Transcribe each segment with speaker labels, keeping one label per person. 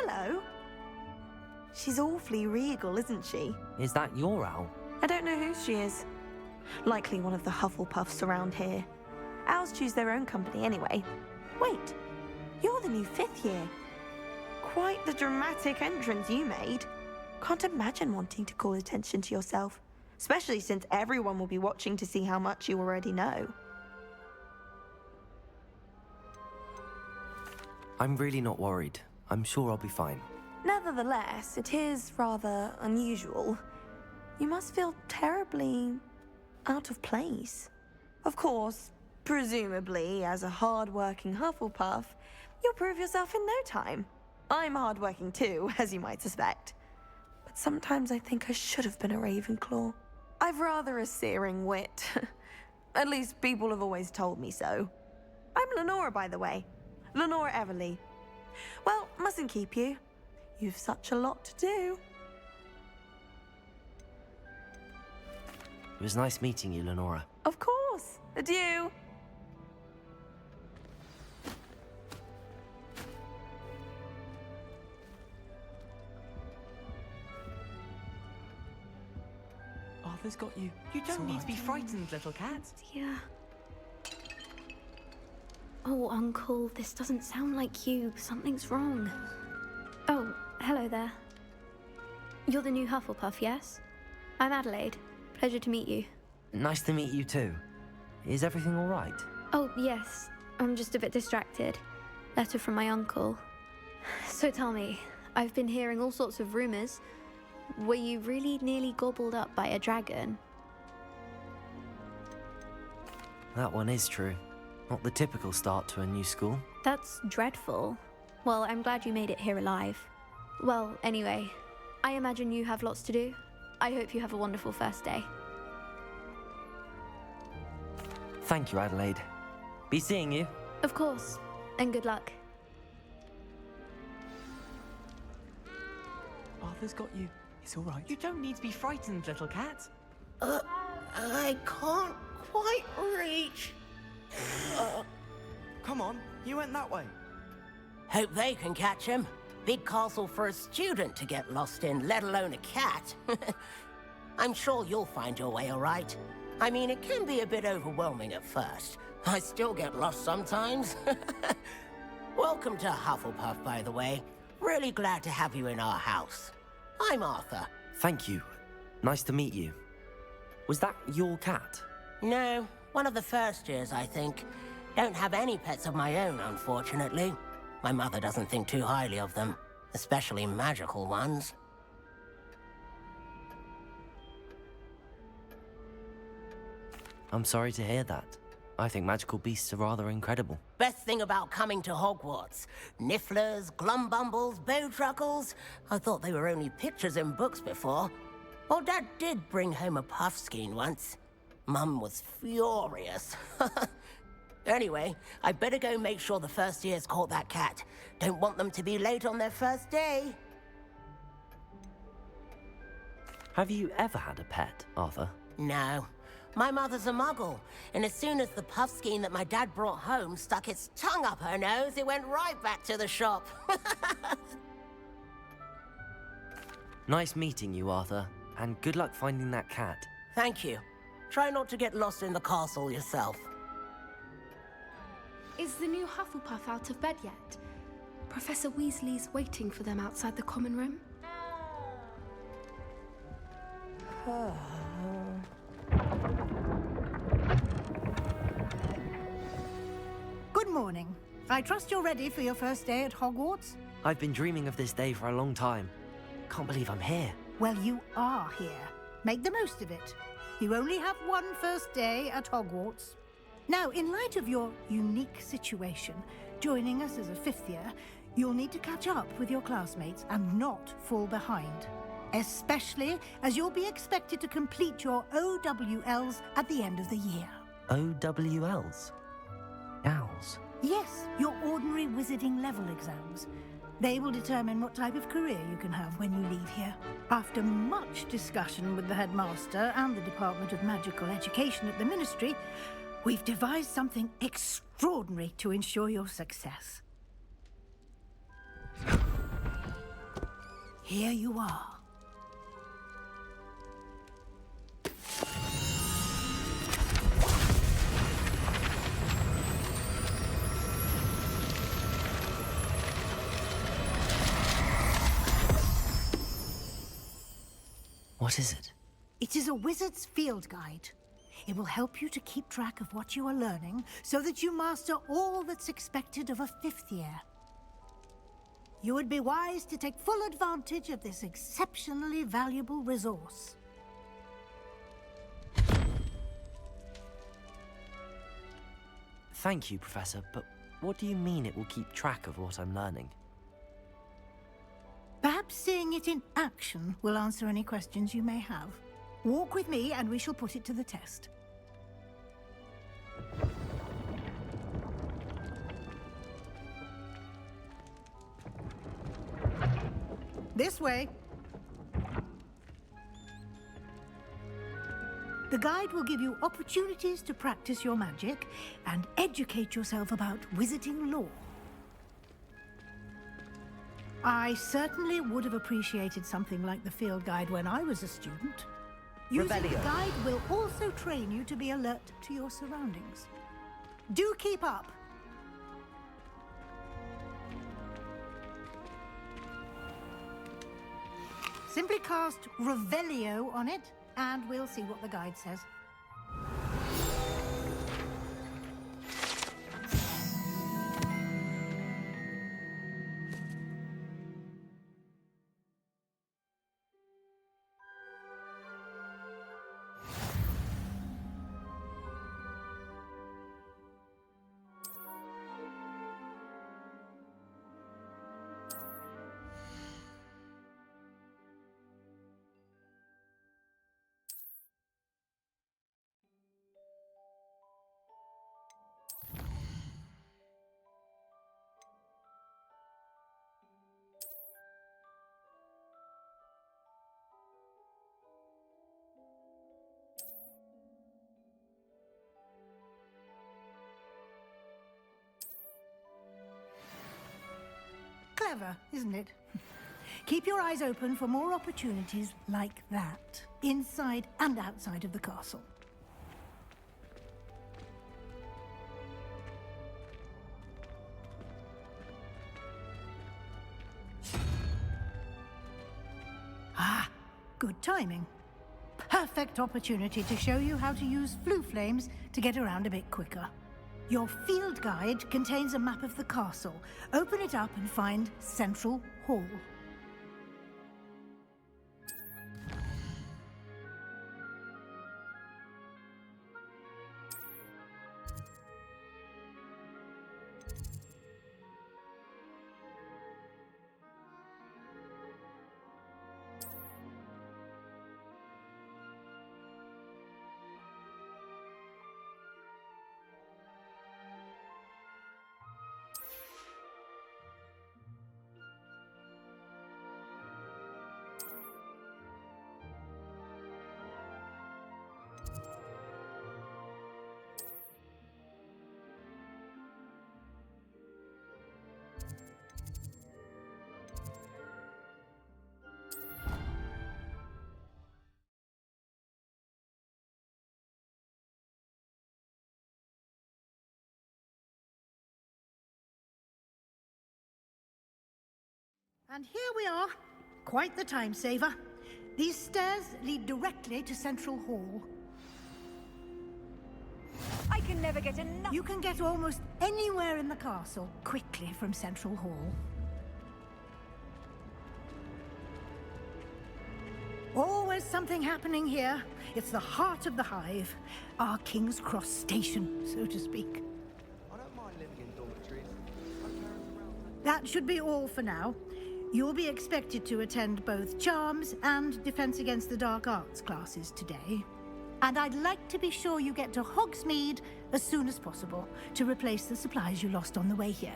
Speaker 1: hello. She's awfully regal, isn't she?
Speaker 2: Is that your owl?
Speaker 1: I don't know who she is. Likely one of the Hufflepuffs around here. Owls choose their own company anyway. Wait, you're the new 5th year. Quite the dramatic entrance you made. Can't imagine wanting to call attention to yourself, especially since everyone will be watching to see how much you already know.
Speaker 2: I'm really not worried. I'm sure I'll be fine.
Speaker 1: Nevertheless, it is rather unusual. You must feel terribly out of place. Of course, presumably, as a hard-working Hufflepuff, you'll prove yourself in no time. I'm hard-working too, as you might suspect. But sometimes I think I should have been a Ravenclaw. I've rather a searing wit. At least people have always told me so. I'm Lenora, by the way. Lenora Everly. Well, mustn't keep you. You've such a lot to do.
Speaker 2: It was nice meeting you, Lenora.
Speaker 1: Of course. Adieu.
Speaker 3: Arthur's got you.
Speaker 4: You don't need to be frightened, little cat.
Speaker 5: Yeah. Oh, Uncle, this doesn't sound like you. Something's wrong. Oh, hello there. You're the new Hufflepuff, yes? I'm Adelaide. Pleasure to meet you.
Speaker 2: Nice to meet you too. Is everything all right?
Speaker 5: Oh, yes. I'm just a bit distracted. Letter from my uncle. So tell me, I've been hearing all sorts of rumors. Were you really nearly gobbled up by a dragon?
Speaker 2: That one is true. Not the typical start to a new school.
Speaker 5: That's dreadful. Well, I'm glad you made it here alive. Well, anyway, I imagine you have lots to do. I hope you have a wonderful first day.
Speaker 2: Thank you, Adelaide. Be seeing you.
Speaker 5: Of course, and good luck.
Speaker 3: Arthur's got you. It's all right.
Speaker 4: You don't need to be frightened, little cat.
Speaker 6: I can't quite reach.
Speaker 4: Come on, you went that way.
Speaker 6: Hope they can catch him. Big castle for a student to get lost in, let alone a cat. I'm sure you'll find your way all right. I mean, it can be a bit overwhelming at first. I still get lost sometimes. Welcome to Hufflepuff, by the way. Really glad to have you in our house. I'm Arthur.
Speaker 2: Thank you. Nice to meet you. Was that your cat?
Speaker 6: No, one of the first years, I think. Don't have any pets of my own, unfortunately. My mother doesn't think too highly of them, especially magical ones.
Speaker 2: I'm sorry to hear that. I think magical beasts are rather incredible.
Speaker 6: Best thing about coming to Hogwarts. Nifflers, glumbumbles, bowtruckles. I thought they were only pictures in books before. Well, Dad did bring home a puffskein once. Mum was furious. Anyway, I better go make sure the first years caught that cat. Don't want them to be late on their first day.
Speaker 2: Have you ever had a pet, Arthur?
Speaker 6: No. My mother's a muggle, and as soon as the puffskein that my dad brought home stuck its tongue up her nose, it went right back to the shop.
Speaker 2: Nice meeting you, Arthur, and good luck finding that cat.
Speaker 6: Thank you. Try not to get lost in the castle yourself.
Speaker 7: Is the new Hufflepuff out of bed yet? Professor Weasley's waiting for them outside the common room.
Speaker 8: Good morning. I trust you're ready for your first day at Hogwarts?
Speaker 2: I've been dreaming of this day for a long time. Can't believe I'm here.
Speaker 8: Well, you are here. Make the most of it. You only have one first day at Hogwarts. Now, in light of your unique situation, joining us as a 5th year, you'll need to catch up with your classmates and not fall behind. Especially as you'll be expected to complete your OWLs at the end of the year.
Speaker 2: OWLs? Owls?
Speaker 8: Yes, your ordinary wizarding level exams. They will determine what type of career you can have when you leave here. After much discussion with the headmaster and the Department of Magical Education at the Ministry, we've devised something extraordinary to ensure your success. here you are.
Speaker 2: What is it?
Speaker 8: It is a wizard's field guide. It will help you to keep track of what you are learning so that you master all that's expected of a 5th year. You would be wise to take full advantage of this exceptionally valuable resource.
Speaker 2: Thank you, Professor, but what do you mean it will keep track of what I'm learning?
Speaker 8: Perhaps seeing it in action will answer any questions you may have. Walk with me and we shall put it to the test. This way. The guide will give you opportunities to practice your magic and educate yourself about wizarding lore. I certainly would have appreciated something like the field guide when I was a student. Using the guide will also train you to be alert to your surroundings. Do keep up! Simply cast Revelio on it, and we'll see what the guide says. Clever, isn't it? Keep your eyes open for more opportunities like that, inside and outside of the castle. Ah, good timing. Perfect opportunity to show you how to use flue flames to get around a bit quicker. Your field guide contains a map of the castle. Open it up and find Central Hall. And here we are. Quite the time saver. These stairs lead directly to Central Hall.
Speaker 1: I can never get enough.
Speaker 8: You can get almost anywhere in the castle quickly from Central Hall. Always something happening here. It's the heart of the hive. Our King's Cross station, so to speak.
Speaker 9: I don't mind living in dormitories.
Speaker 8: That should be all for now. You'll be expected to attend both Charms and Defense Against the Dark Arts classes today. And I'd like to be sure you get to Hogsmeade as soon as possible to replace the supplies you lost on the way here.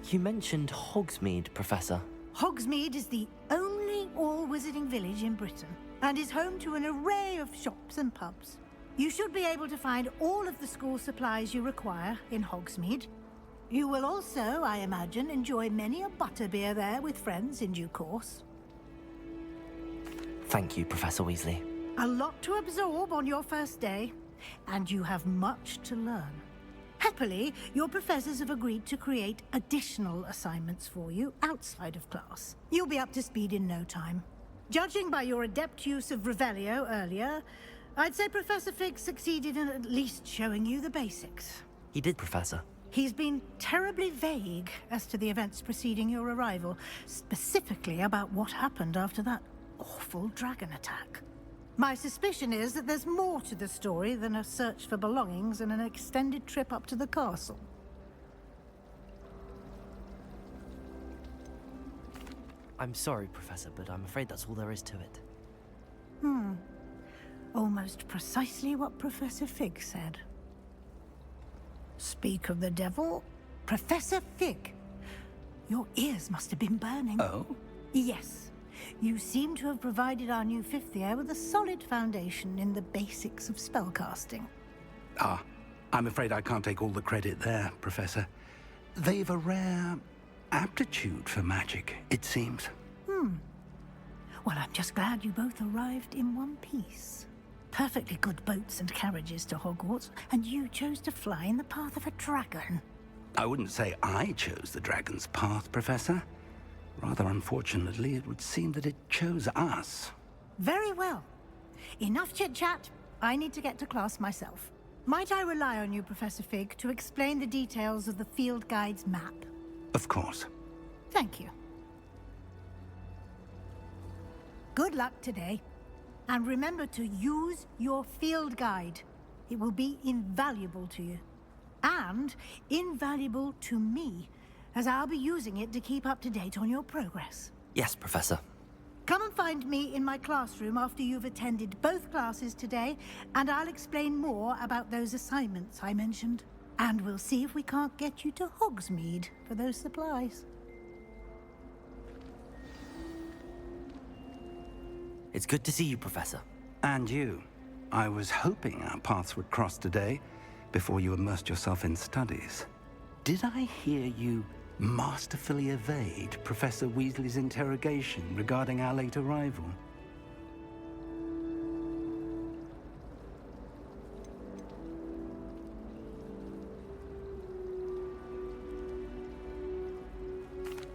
Speaker 2: You mentioned Hogsmeade, Professor.
Speaker 8: Hogsmeade is the only all-wizarding village in Britain and is home to an array of shops and pubs. You should be able to find all of the school supplies you require in Hogsmeade. You will also, I imagine, enjoy many a butterbeer there with friends in due course.
Speaker 2: Thank you, Professor Weasley.
Speaker 8: A lot to absorb on your first day, and you have much to learn. Happily, your professors have agreed to create additional assignments for you outside of class. You'll be up to speed in no time. Judging by your adept use of Revelio earlier, I'd say Professor Fig succeeded in at least showing you the basics.
Speaker 2: He did, Professor.
Speaker 8: He's been terribly vague as to the events preceding your arrival, specifically about what happened after that awful dragon attack. My suspicion is that there's more to the story than a search for belongings and an extended trip up to the castle.
Speaker 2: I'm sorry, Professor, but I'm afraid that's all there is to it.
Speaker 8: Almost precisely what Professor Fig said. Speak of the devil, Professor Fig. Your ears must have been burning.
Speaker 10: Oh?
Speaker 8: Yes. You seem to have provided our new fifth year with a solid foundation in the basics of spellcasting.
Speaker 10: Ah, I'm afraid I can't take all the credit there, Professor. They've a rare aptitude for magic, it seems.
Speaker 8: Well, I'm just glad you both arrived in one piece. Perfectly good boats and carriages to Hogwarts, and you chose to fly in the path of a dragon.
Speaker 10: I wouldn't say I chose the dragon's path, Professor. Rather unfortunately, it would seem that it chose us.
Speaker 8: Very well. Enough chit-chat. I need to get to class myself. Might I rely on you, Professor Fig, to explain the details of the field guide's map?
Speaker 10: Of course.
Speaker 8: Thank you. Good luck today. And remember to use your field guide. It will be invaluable to you. And invaluable to me, as I'll be using it to keep up to date on your progress.
Speaker 2: Yes, Professor.
Speaker 8: Come and find me in my classroom after you've attended both classes today, and I'll explain more about those assignments I mentioned. And we'll see if we can't get you to Hogsmeade for those supplies.
Speaker 2: It's good to see you, Professor.
Speaker 10: And you. I was hoping our paths would cross today, before you immersed yourself in studies. Did I hear you masterfully evade Professor Weasley's interrogation regarding our late arrival?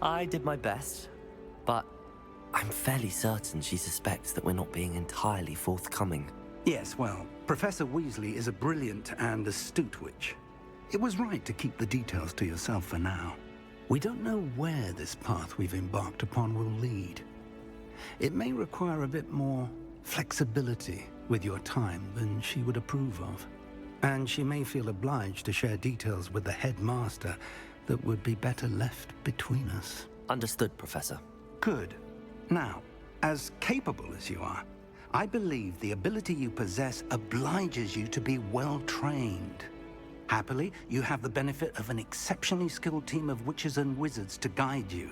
Speaker 2: I did my best, but I'm fairly certain she suspects that we're not being entirely forthcoming.
Speaker 10: Yes, well, Professor Weasley is a brilliant and astute witch. It was right to keep the details to yourself for now. We don't know where this path we've embarked upon will lead. It may require a bit more flexibility with your time than she would approve of. And she may feel obliged to share details with the headmaster that would be better left between us.
Speaker 2: Understood, Professor.
Speaker 10: Good. Now, as capable as you are, I believe the ability you possess obliges you to be well-trained. Happily, you have the benefit of an exceptionally skilled team of witches and wizards to guide you.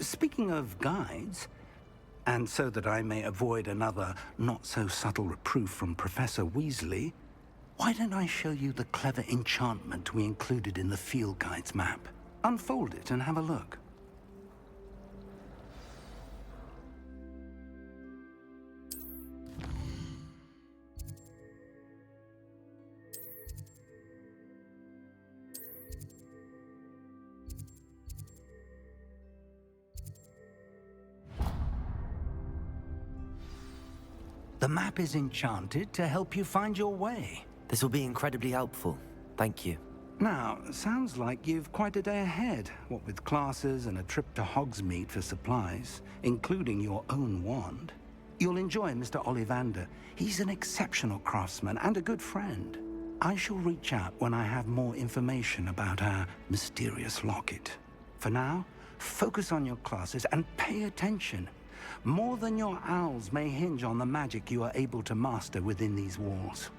Speaker 10: Speaking of guides, and so that I may avoid another not-so-subtle reproof from Professor Weasley, why don't I show you the clever enchantment we included in the field guide's map? Unfold it and have a look. The map is enchanted to help you find your way.
Speaker 2: This will be incredibly helpful. Thank you.
Speaker 10: Now, sounds like you've quite a day ahead, what with classes and a trip to Hogsmeade for supplies, including your own wand. You'll enjoy Mr. Ollivander. He's an exceptional craftsman and a good friend. I shall reach out when I have more information about our mysterious locket. For now, focus on your classes and pay attention. More than your owls may hinge on the magic you are able to master within these walls.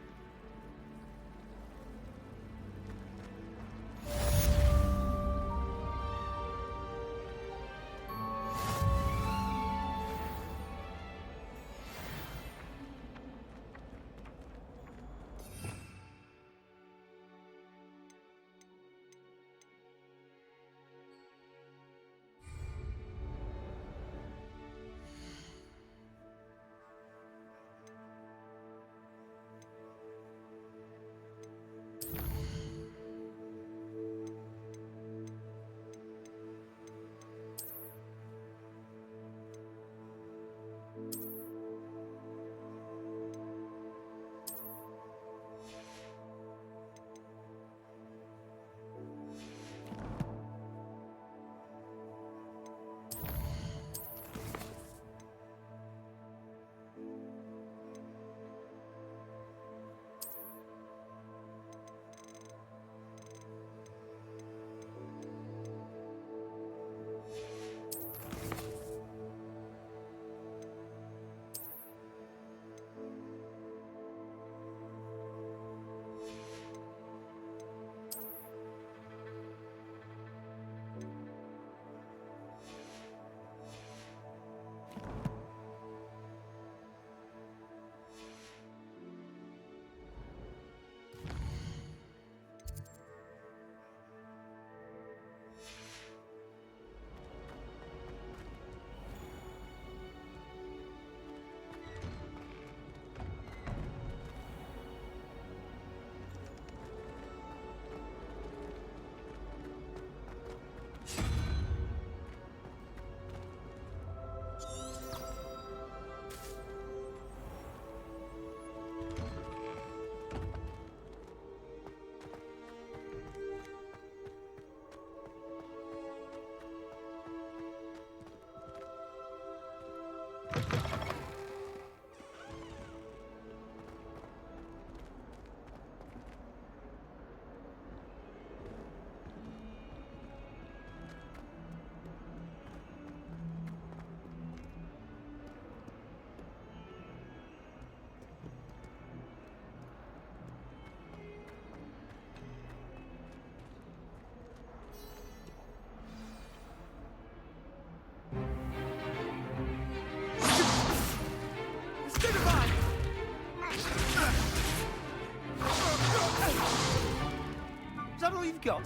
Speaker 11: all you've got?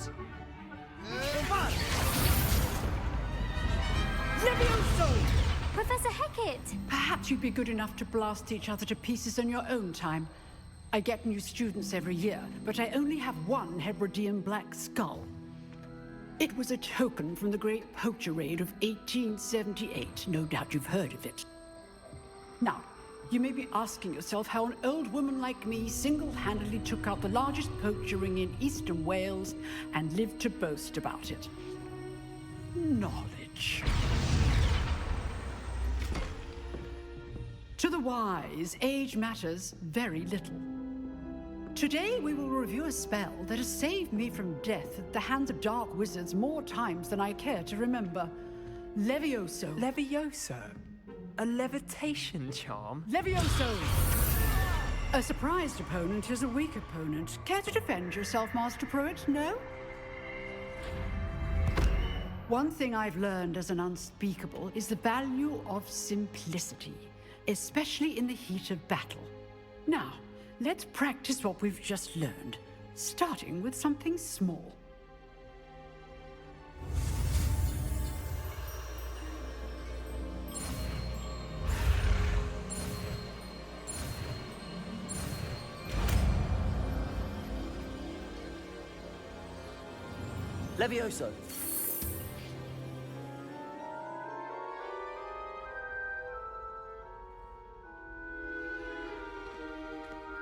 Speaker 12: Levioso!
Speaker 5: Professor Hecat!
Speaker 12: Perhaps you'd be good enough to blast each other to pieces in your own time. I get new students every year, but I only have one Hebridean black skull. It was a token from the Great Poacher Raid of 1878. No doubt you've heard of it. Now, you may be asking yourself how an old woman like me single-handedly took out the largest poacher ring in eastern Wales and lived to boast about it. Knowledge. To the wise, age matters very little. Today we will review a spell that has saved me from death at the hands of dark wizards more times than I care to remember. Levioso.
Speaker 3: Levioso? A levitation charm?
Speaker 12: Levioso! A surprised opponent is a weak opponent. Care to defend yourself, Master Pruitt? No? One thing I've learned as an unspeakable is the value of simplicity, especially in the heat of battle. Now, let's practice what we've just learned, starting with something small.
Speaker 11: Levioso.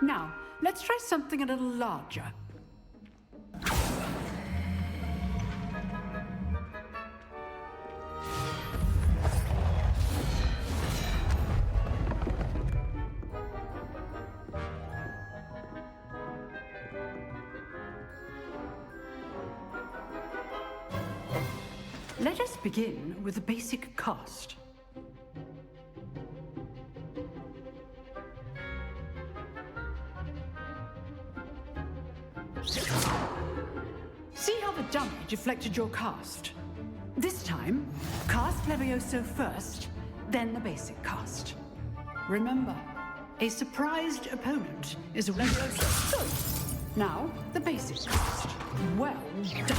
Speaker 12: Now, let's try something a little larger. Let us begin with a basic cast. See how the dummy deflected your cast? This time, cast Levioso first, then the basic cast. Remember, a surprised opponent is a Levioso. So, now, the basic cast. Well done.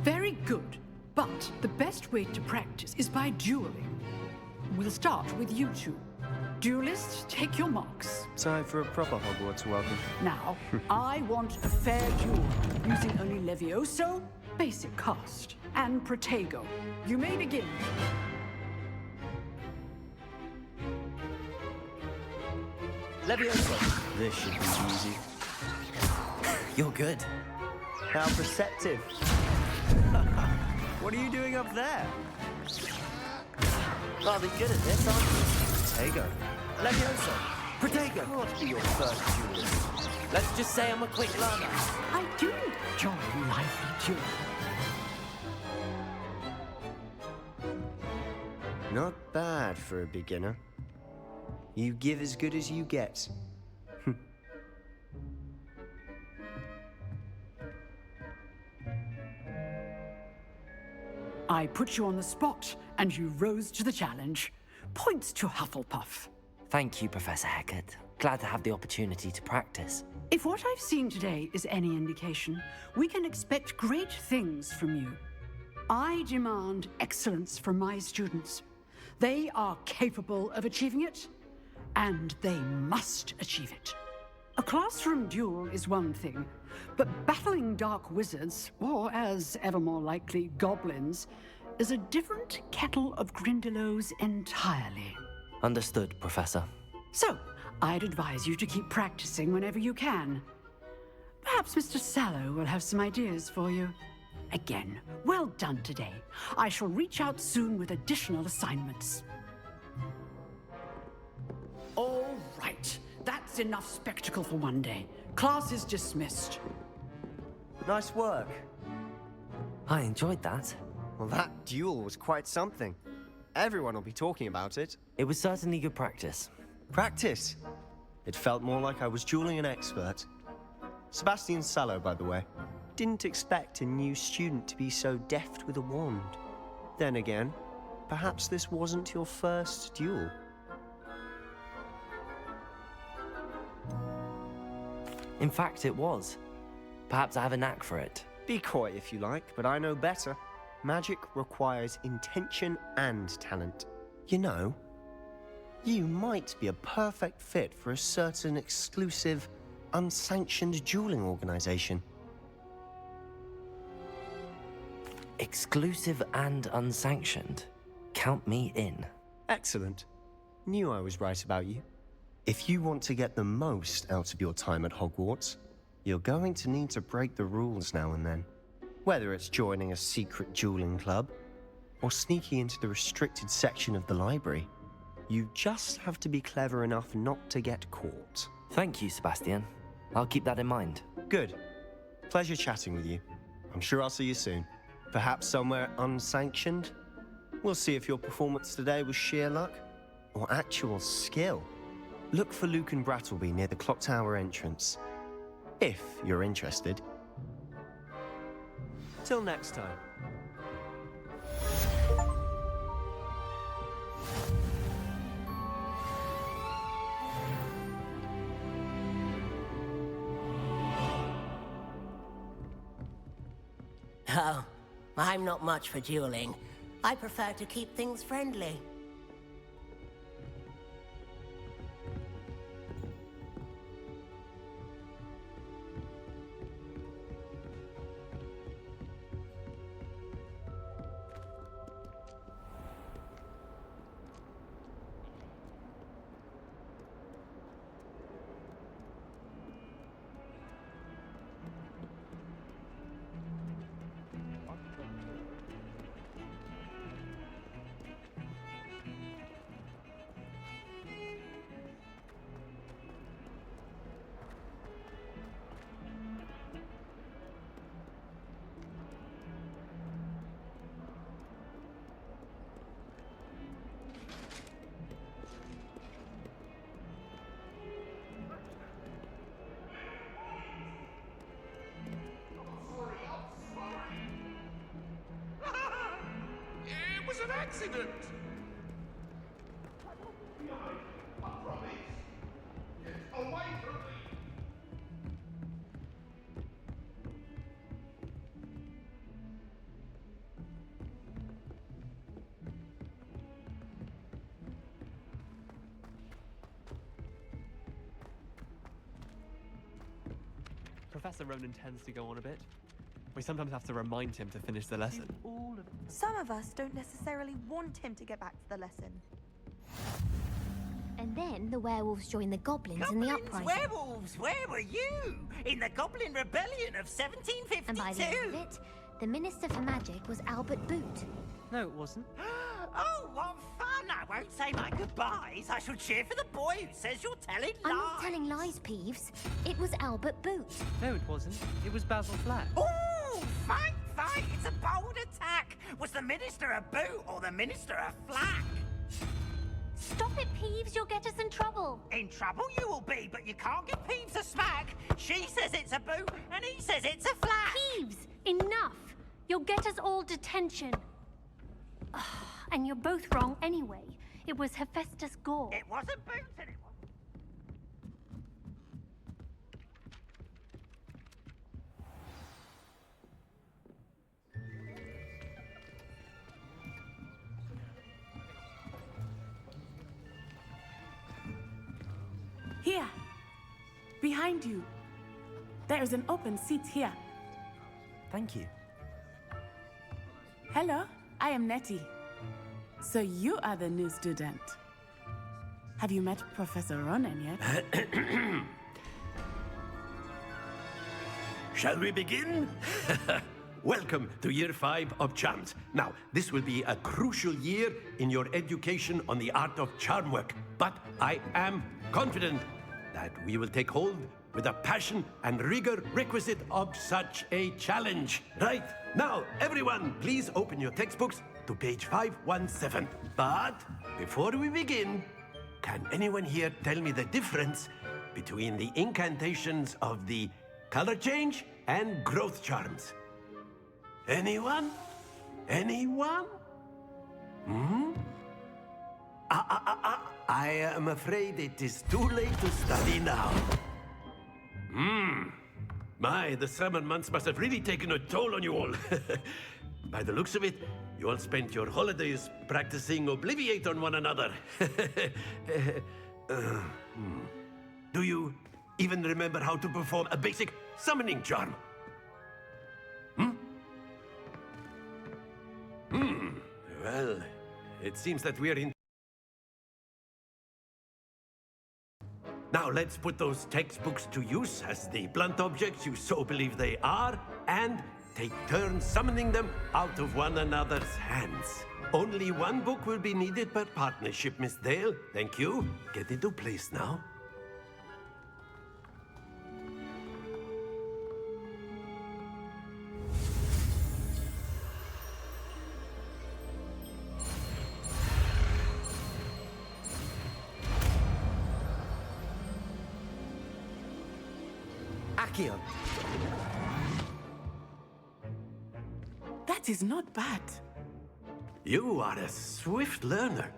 Speaker 12: Very good, but the best way to practice is by dueling. We'll start with you two. Duelists, take your marks.
Speaker 9: Time for a proper Hogwarts welcome.
Speaker 12: Now, I want a fair duel, using only Levioso, basic cast, and Protego. You may begin.
Speaker 11: Levioso.
Speaker 9: This should be easy.
Speaker 2: You're good.
Speaker 9: How perceptive. What are you doing up there?
Speaker 2: Rather good at this, aren't you?
Speaker 9: Protego.
Speaker 2: Levioso. Protego.
Speaker 9: Can't be your first duelist.
Speaker 2: Let's just say I'm a quick learner.
Speaker 12: I do enjoy lively duel.
Speaker 9: Not bad for a beginner. You give as good as you get.
Speaker 12: I put you on the spot, and you rose to the challenge. Points to Hufflepuff.
Speaker 2: Thank you, Professor Hecat. Glad to have the opportunity to practice.
Speaker 12: If what I've seen today is any indication, we can expect great things from you. I demand excellence from my students. They are capable of achieving it, and they must achieve it. A classroom duel is one thing, but battling dark wizards, or as ever more likely, goblins, is a different kettle of Grindylows entirely.
Speaker 2: Understood, Professor.
Speaker 12: So, I'd advise you to keep practicing whenever you can. Perhaps Mr. Sallow will have some ideas for you. Again, well done today. I shall reach out soon with additional assignments. All right. That's enough spectacle for one day. Class is dismissed.
Speaker 9: Nice work.
Speaker 2: I enjoyed that.
Speaker 9: Well, that duel was quite something. Everyone will be talking about it.
Speaker 2: It was certainly good practice.
Speaker 9: Practice? It felt more like I was dueling an expert. Sebastian Sallow, by the way. Didn't expect a new student to be so deft with a wand. Then again, perhaps this wasn't your first duel.
Speaker 2: In fact, it was. Perhaps I have a knack for it.
Speaker 9: Be coy if you like, but I know better. Magic requires intention and talent. You know, you might be a perfect fit for a certain exclusive, unsanctioned dueling organization.
Speaker 2: Exclusive and unsanctioned. Count me in.
Speaker 9: Excellent. Knew I was right about you. If you want to get the most out of your time at Hogwarts, you're going to need to break the rules now and then. Whether it's joining a secret dueling club, or sneaking into the restricted section of the library, you just have to be clever enough not to get caught.
Speaker 2: Thank you, Sebastian. I'll keep that in mind.
Speaker 9: Good. Pleasure chatting with you. I'm sure I'll see you soon. Perhaps somewhere unsanctioned? We'll see if your performance today was sheer luck, or actual skill. Look for Luke and Brattleby near the clock tower entrance. If you're interested. Till next time.
Speaker 6: Oh, I'm not much for dueling. I prefer to keep things friendly.
Speaker 11: It was an accident! I promise. Get away from me!
Speaker 3: Professor Ronan tends to go on a bit. We sometimes have to remind him to finish the lesson.
Speaker 1: Some of us don't necessarily want him to get back to the lesson.
Speaker 5: And then the werewolves join the goblins in the uprising.
Speaker 13: Werewolves, where were you? In the Goblin Rebellion of 1752?
Speaker 5: And by the end of it, the Minister for Magic was Albert Boot.
Speaker 3: No, it wasn't.
Speaker 13: Oh, what fun! I won't say my goodbyes. I shall cheer for the boy who says you're telling lies.
Speaker 5: I'm not telling lies, Peeves. It was Albert Boot.
Speaker 3: No, it wasn't. It was Basil Flack.
Speaker 13: Ooh, fight! It's a bold attack. Was the Minister a Boot or the Minister a Flack?
Speaker 5: Stop it, Peeves. You'll get us in trouble.
Speaker 13: In trouble you will be, but you can't give Peeves a smack. She says it's a Boot, and he says it's a Flack.
Speaker 14: Peeves, enough. You'll get us all detention. And you're both wrong anyway. It was Hephaestus Gore.
Speaker 13: It wasn't Boot, and it was...
Speaker 15: Here, behind you. There is an open seat here.
Speaker 2: Thank you.
Speaker 15: Hello, I am Nettie. So you are the new student. Have you met Professor Ronan yet?
Speaker 16: Shall we begin? Welcome to Year 5 of Charms. Now, this will be a crucial year in your education on the art of charm work, but I am confident that we will take hold with the passion and rigor requisite of such a challenge. Right, now, everyone, please open your textbooks to page 517. But before we begin, can anyone here tell me the difference between the incantations of the color change and growth charms? Anyone? Anyone? I am afraid it is too late to study now. My, the summer months must have really taken a toll on you all. By the looks of it, you all spent your holidays practicing Obliviate on one another. Do you even remember how to perform a basic summoning charm? Well, it seems that we are in... Now let's put those textbooks to use as the blunt objects you so believe they are, and take turns summoning them out of one another's hands. Only one book will be needed per partnership, Miss Dale. Thank you. Get into place now.
Speaker 9: Accio.
Speaker 15: That is not bad.
Speaker 16: You are a swift learner.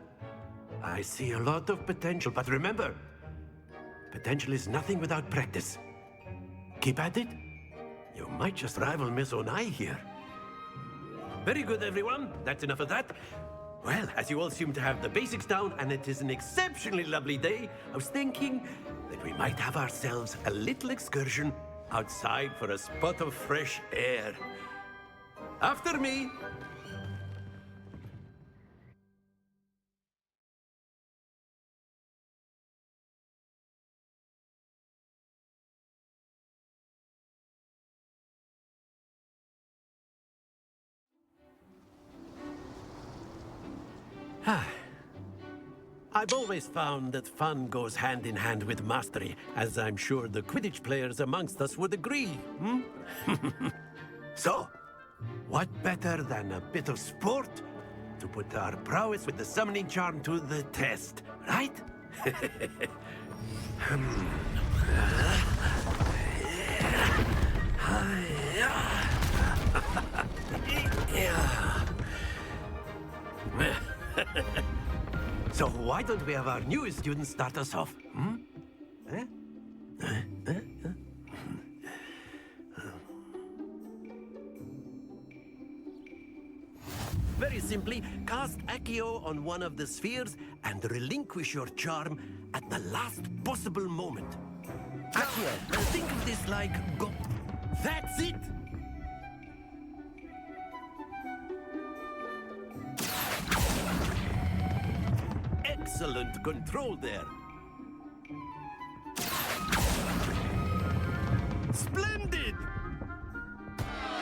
Speaker 16: I see a lot of potential, but remember, potential is nothing without practice. Keep at it. You might just rival Miss Onai here. Very good, everyone. That's enough of that. Well, as you all seem to have the basics down, and it is an exceptionally lovely day, I was thinking that we might have ourselves a little excursion outside for a spot of fresh air. After me. I've always found that fun goes hand in hand with mastery, as I'm sure the Quidditch players amongst us would agree, So, what better than a bit of sport to put our prowess with the summoning charm to the test, right? So why don't we have our newest student start us off? Very simply, cast Accio on one of the spheres and relinquish your charm at the last possible moment. Accio! Think of this like go... That's it! Excellent control there. Splendid!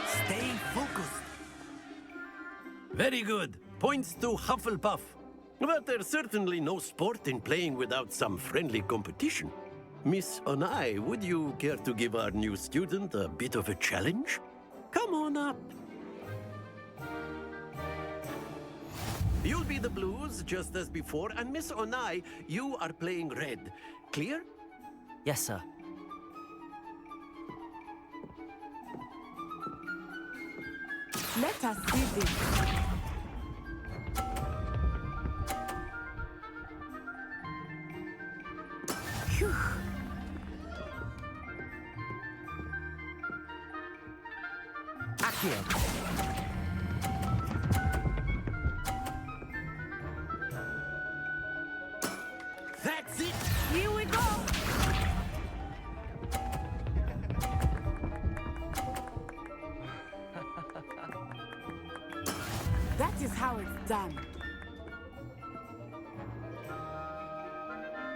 Speaker 16: Stay focused. Very good. Points to Hufflepuff. But there's certainly no sport in playing without some friendly competition. Miss Onai, would you care to give our new student a bit of a challenge? Come on up. You'll be the blues, just as before, and Miss Onai, you are playing red. Clear?
Speaker 2: Yes, sir.
Speaker 15: Let us see this. Phew.
Speaker 9: Accio.
Speaker 16: That's it!
Speaker 15: Here we go! That is how it's done.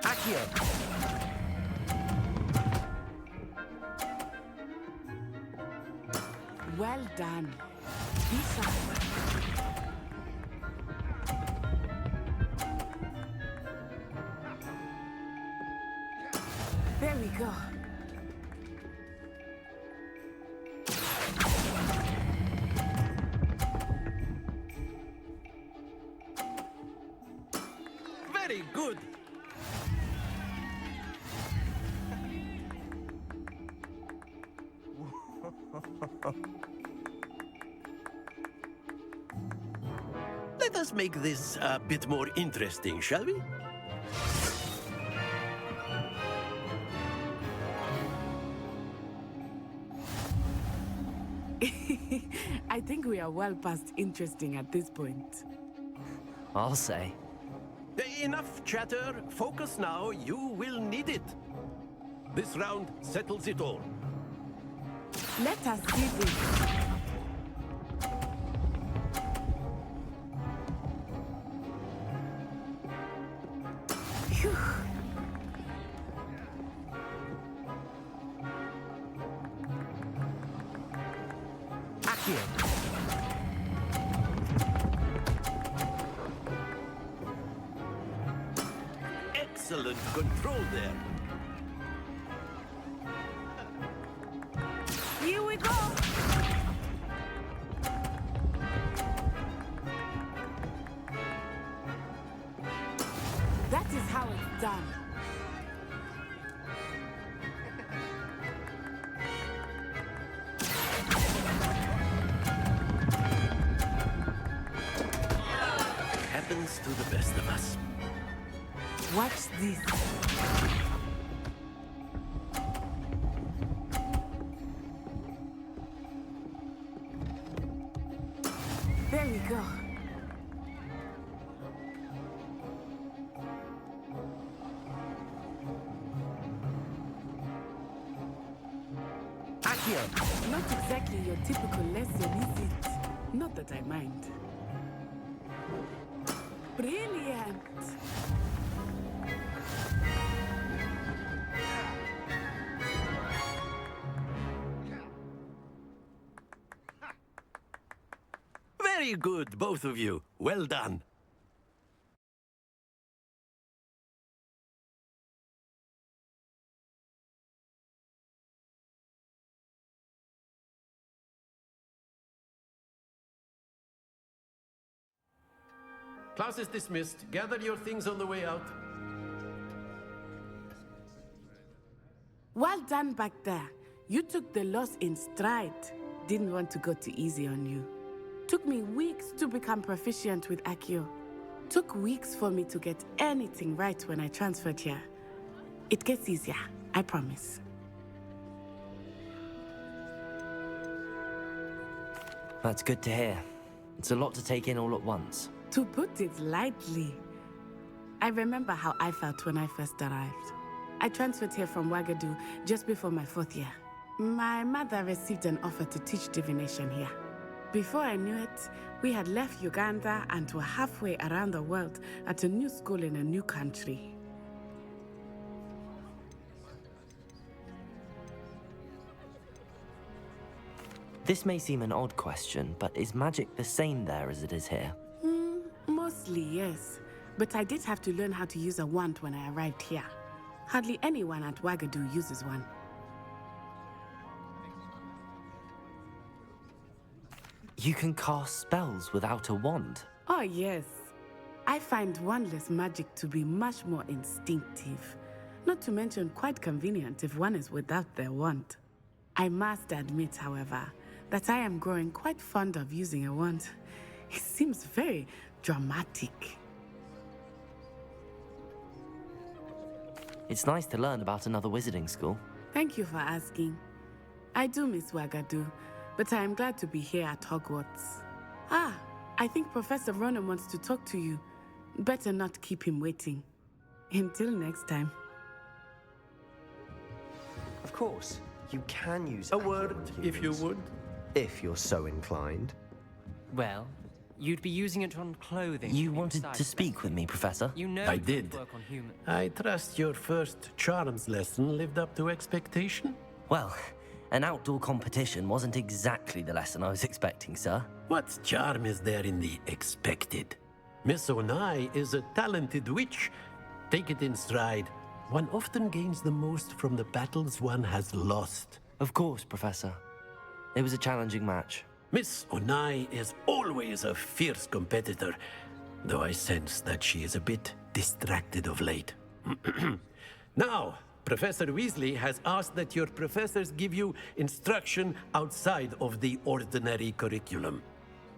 Speaker 9: Accio.
Speaker 15: Well done. Be sharp. There we go.
Speaker 16: Very good. Let us make this a bit more interesting, shall we?
Speaker 15: I think we are well past interesting at this point.
Speaker 2: I'll say.
Speaker 16: Enough chatter. Focus now. You will need it. This round settles it all.
Speaker 15: Let us see this. Phew.
Speaker 2: Accio.
Speaker 16: Excellent control there.
Speaker 15: Here we go. That is how it's done.
Speaker 16: Happens to the best of us.
Speaker 15: Watch this. There we go.
Speaker 2: Accio.
Speaker 15: Not exactly your typical lesson, is it? Not that I mind. Brilliant.
Speaker 16: Very good, both of you. Well done. Class is dismissed. Gather your things on the way out.
Speaker 15: Well done back there. You took the loss in stride. Didn't want to go too easy on you. Took me weeks to become proficient with Accio. Took weeks for me to get anything right when I transferred here. It gets easier, I promise.
Speaker 2: That's good to hear. It's a lot to take in all at once.
Speaker 15: To put it lightly, I remember how I felt when I first arrived. I transferred here from Wagadu just before my 4th year. My mother received an offer to teach divination here. Before I knew it, we had left Uganda and were halfway around the world at a new school in a new country.
Speaker 2: This may seem an odd question, but is magic the same there as it is here?
Speaker 15: Mostly, yes. But I did have to learn how to use a wand when I arrived here. Hardly anyone at Wagadu uses one.
Speaker 2: You can cast spells without a wand?
Speaker 15: Oh, yes. I find wandless magic to be much more instinctive. Not to mention quite convenient if one is without their wand. I must admit, however, that I am growing quite fond of using a wand. It seems very dramatic.
Speaker 2: It's nice to learn about another wizarding school.
Speaker 15: Thank you for asking. I do miss Wagadu, but I am glad to be here at Hogwarts. Ah, I think Professor Ronan wants to talk to you. Better not keep him waiting. Until next time.
Speaker 9: Of course, you can use
Speaker 16: a word, if you would.
Speaker 9: If you're so inclined.
Speaker 4: Well, you'd be using it on clothing.
Speaker 2: You wanted to speak with me, Professor?
Speaker 4: You know
Speaker 16: I did.
Speaker 4: Work on humans.
Speaker 16: I trust your first charms lesson lived up to expectation?
Speaker 2: Well, an outdoor competition wasn't exactly the lesson I was expecting, sir.
Speaker 16: What charm is there in the expected? Miss Onai is a talented witch. Take it in stride. One often gains the most from the battles one has lost.
Speaker 2: Of course, Professor. It was a challenging match.
Speaker 16: Miss Onai is always a fierce competitor, though I sense that she is a bit distracted of late. Now, Professor Weasley has asked that your professors give you instruction outside of the ordinary curriculum.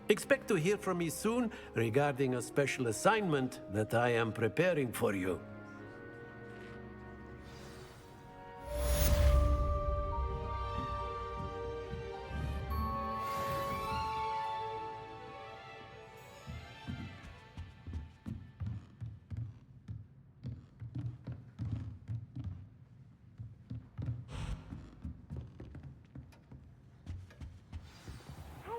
Speaker 16: Expect to hear from me soon regarding a special assignment that I am preparing for you.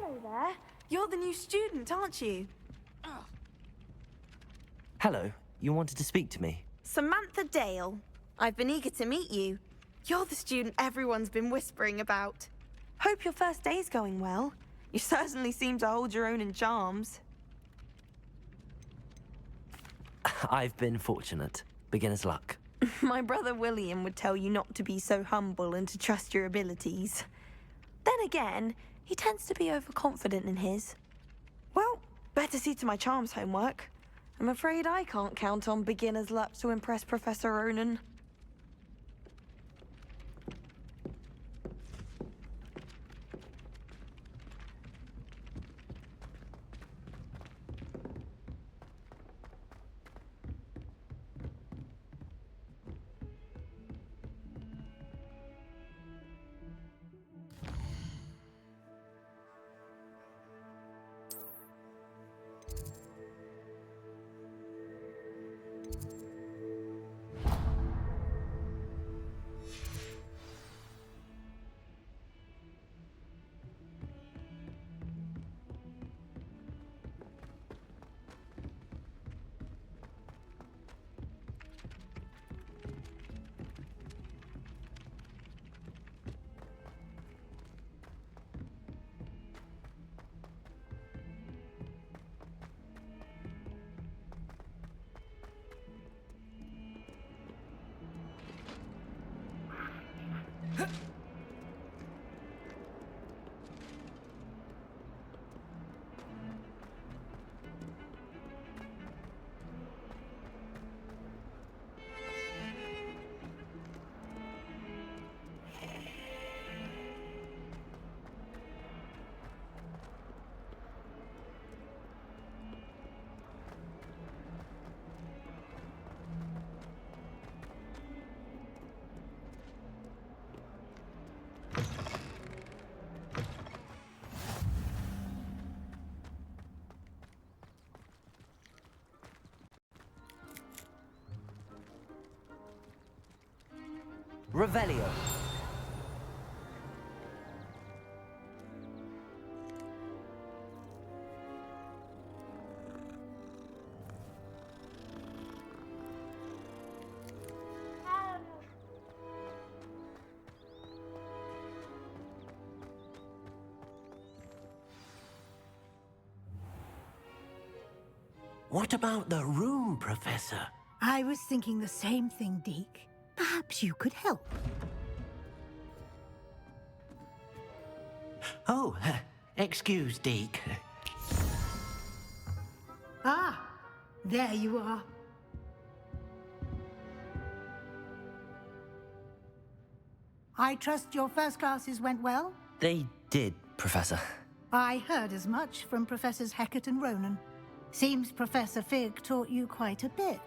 Speaker 1: Hello there. You're the new student, aren't you?
Speaker 2: Hello, you wanted to speak to me?
Speaker 1: Samantha Dale. I've been eager to meet you. You're the student everyone's been whispering about. Hope your first day's going well. You certainly seem to hold your own in charms.
Speaker 2: I've been fortunate. Beginner's luck.
Speaker 1: My brother William would tell you not to be so humble and to trust your abilities. Then again, he tends to be overconfident in his. Well, better see to my charms homework. I'm afraid I can't count on beginner's luck to impress Professor Ronan.
Speaker 2: Revelio.
Speaker 16: What about the room, Professor?
Speaker 8: I was thinking the same thing, Deke. Perhaps you could help.
Speaker 16: Oh, excuse, Deke.
Speaker 8: Ah, there you are. I trust your first classes went well?
Speaker 2: They did, Professor.
Speaker 8: I heard as much from Professors Hecat and Ronan. Seems Professor Fig taught you quite a bit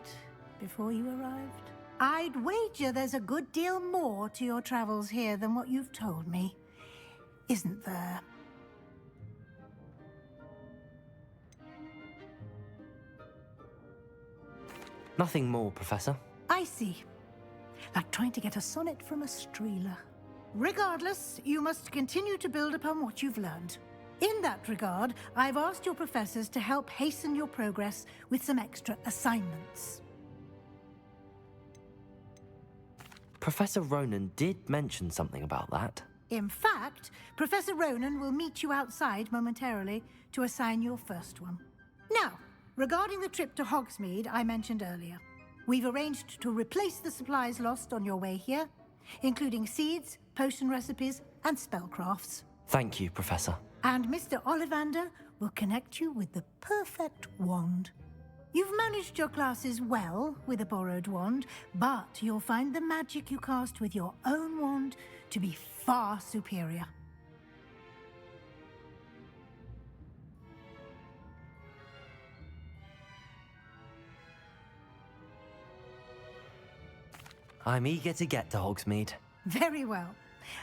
Speaker 8: before you arrived. I'd wager there's a good deal more to your travels here than what you've told me. Isn't there?
Speaker 2: Nothing more, Professor.
Speaker 8: I see. Like trying to get a sonnet from a streeler. Regardless, you must continue to build upon what you've learned. In that regard, I've asked your professors to help hasten your progress with some extra assignments.
Speaker 2: Professor Ronan did mention something about that.
Speaker 8: In fact, Professor Ronan will meet you outside momentarily to assign your first one. Now, regarding the trip to Hogsmeade I mentioned earlier, we've arranged to replace the supplies lost on your way here, including seeds, potion recipes, and spellcrafts.
Speaker 2: Thank you, Professor.
Speaker 8: And Mr. Ollivander will connect you with the perfect wand. You've managed your classes well with a borrowed wand, but you'll find the magic you cast with your own wand to be far superior.
Speaker 2: I'm eager to get to Hogsmeade.
Speaker 8: Very well.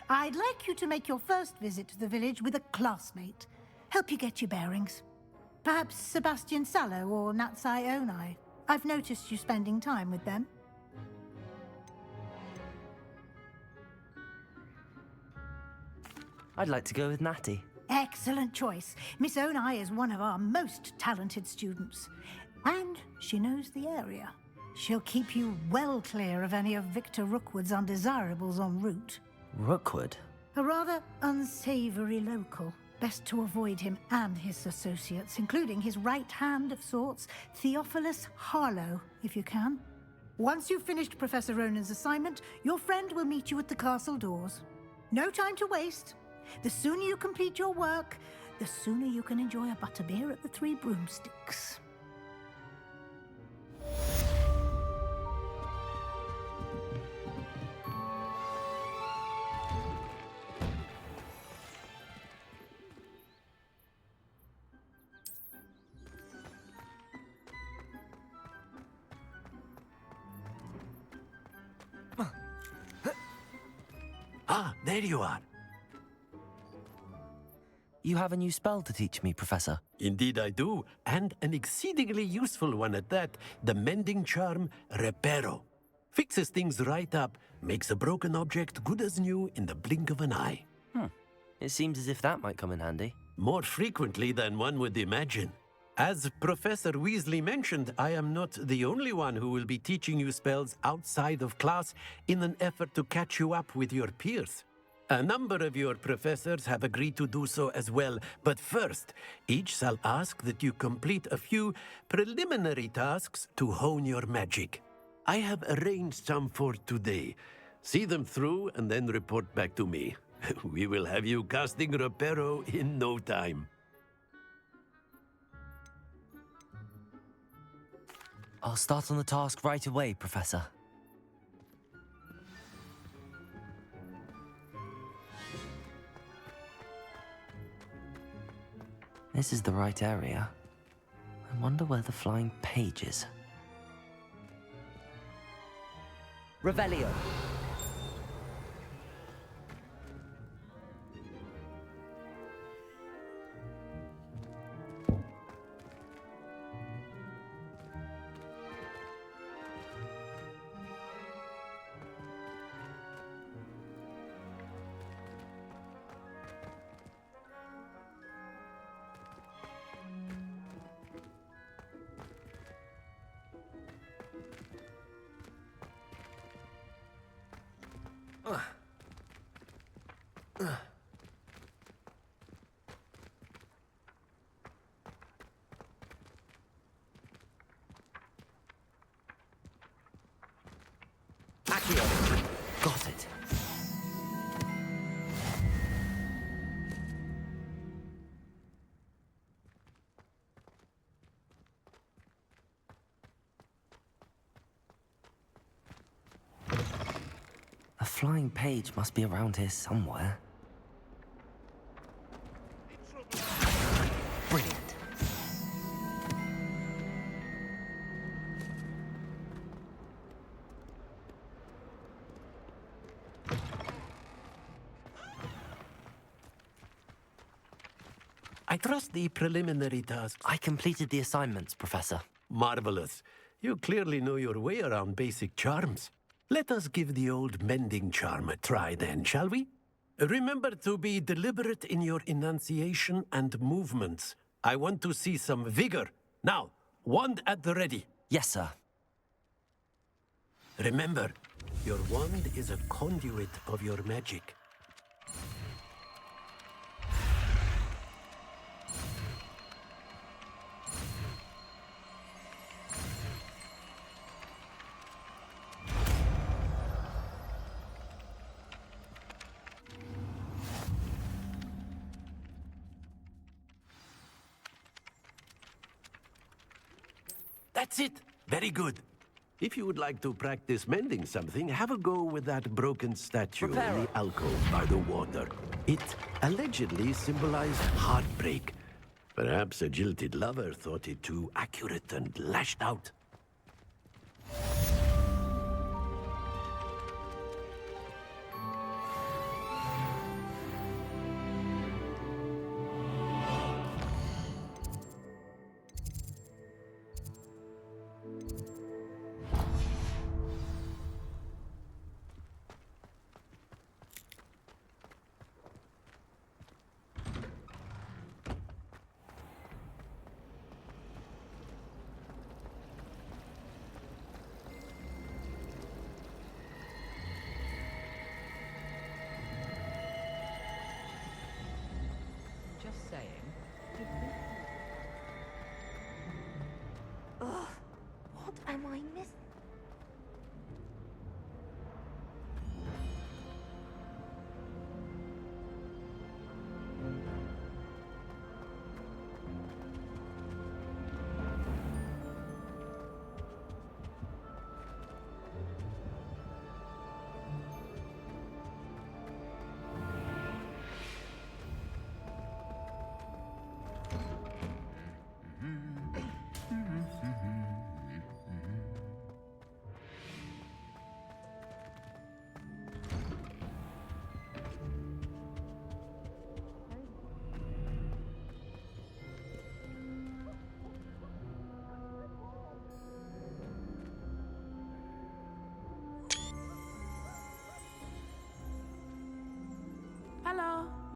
Speaker 8: I'd like you to make your first visit to the village with a classmate. Help you get your bearings. Perhaps Sebastian Sallow or Natsai Onai. I've noticed you spending time with them.
Speaker 2: I'd like to go with Natty.
Speaker 8: Excellent choice. Miss Onai is one of our most talented students. And she knows the area. She'll keep you well clear of any of Victor Rookwood's undesirables en route.
Speaker 2: Rookwood?
Speaker 8: A rather unsavory local. Best to avoid him and his associates, including his right hand of sorts, Theophilus Harlow, if you can. Once you've finished Professor Ronan's assignment, your friend will meet you at the castle doors. No time to waste. The sooner you complete your work, the sooner you can enjoy a butterbeer at the Three Broomsticks.
Speaker 16: Ah, there you are.
Speaker 2: You have a new spell to teach me, Professor.
Speaker 16: Indeed I do, and an exceedingly useful one at that. The mending charm, Reparo. Fixes things right up, makes a broken object good as new in the blink of an eye.
Speaker 2: It seems as if that might come in handy.
Speaker 16: More frequently than one would imagine. As Professor Weasley mentioned, I am not the only one who will be teaching you spells outside of class in an effort to catch you up with your peers. A number of your professors have agreed to do so as well, but first, each shall ask that you complete a few preliminary tasks to hone your magic. I have arranged some for today. See them through and then report back to me. We will have you casting Reparo in no time.
Speaker 2: I'll start on the task right away, Professor. This is the right area. I wonder where the flying page is. Revelio. Got it. A flying page must be around here somewhere. Brilliant.
Speaker 16: I trust the preliminary tasks.
Speaker 2: I completed the assignments, Professor.
Speaker 16: Marvelous. You clearly know your way around basic charms. Let us give the old mending charm a try then, shall we? Remember to be deliberate in your enunciation and movements. I want to see some vigor. Now, wand at the ready.
Speaker 2: Yes, sir.
Speaker 16: Remember, your wand is a conduit of your magic. That's it. Very good. If you would like to practice mending something, have a go with that broken statue in the alcove by the water. It allegedly symbolized heartbreak. Perhaps a jilted lover thought it too accurate and lashed out.
Speaker 1: Am I missing